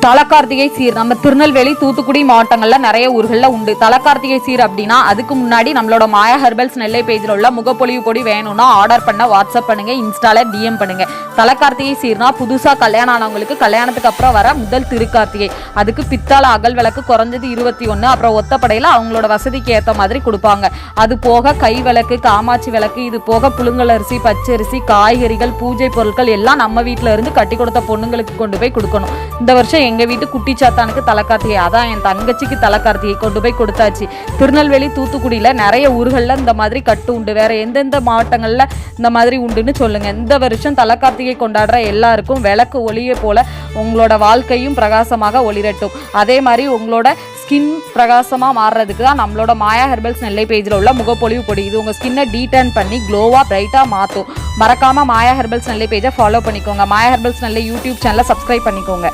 தலக்கார்த்திகை சீர் நம்ம திருநெல்வேலி தூத்துக்குடி மாவட்டங்கள்ல நிறைய ஊர்கள்ல உண்டு. தலக்கார்த்திகை சீர் அப்படின்னா அதுக்கு முன்னாடி நம்மளோட மாயா ஹெர்பல்ஸ் நெல்லை பேஜ்ல உள்ள முகப்பொலிவு பொடி வேணும்னா ஆர்டர் பண்ண வாட்ஸ்அப் பண்ணுங்க, இன்ஸ்டால டிஎம் பண்ணுங்க. தலக்கார்த்திகை சீர்னா புதுசா கல்யாணம் ஆனவங்களுக்கு கல்யாணத்துக்கு அப்புறம் வர முதல் திருக்கார்த்திகை. அதுக்கு பித்தாள அகல் விளக்கு குறைஞ்சது 21, அப்புறம் ஒத்தப்படையில அவங்களோட வசதிக்கு ஏற்ற மாதிரி கொடுப்பாங்க. அது போக கை விளக்கு, காமாட்சி விளக்கு, இது போக புழுங்கல் அரிசி, பச்சரிசி, காய்கறிகள், பூஜை பொருட்கள் எல்லாம் நம்ம வீட்டுல இருந்து கட்டி கொடுத்த பொண்ணுங்களுக்கு கொண்டு போய் கொடுக்கணும். இந்த வருஷம் எங்க வீட்டு குட்டி சாத்தானுக்கு தலக்கார்த்திகை, அதான் என் தங்கச்சிக்கு தலக்கார்த்திகை கொண்டு போய் கொடுத்தாச்சு. திருநெல்வேலி தூத்துக்குடியில நிறைய ஊர்கள்ல இந்த மாதிரி கட்டு உண்டு. வேற எந்தெந்த மாவட்டங்கள்ல இந்த மாதிரி உண்டுன்னு சொல்லுங்க. இந்த வருஷம் தலக்கார்த்திகை கொண்டாடுற எல்லாருக்கும் விளக்கு ஒளியை போல உங்களோட வாழ்க்கையும் பிரகாசமாக ஒளிரட்டும். அதே மாதிரி உங்களோட ஸ்கின் பிரகாசமாக மாறுறதுக்கு தான் நம்மளோட மாயா ஹெர்பல்ஸ் நெல்லை பேஜில் உள்ள முகப்பொலிவு பொடி. இது உங்கள் ஸ்கின்னை டீடர்ன் பண்ணி க்ளோவாக பிரைட்டாக மாற்றும். மறக்காமல் மாயா ஹெர்பல்ஸ் நெல்லை பேஜை ஃபாலோ பண்ணிக்கோங்க. மாயா ஹெர்பல்ஸ் நெல்லை யூடியூப் சேனலை சப்ஸ்கிரைப் பண்ணிக்கோங்க.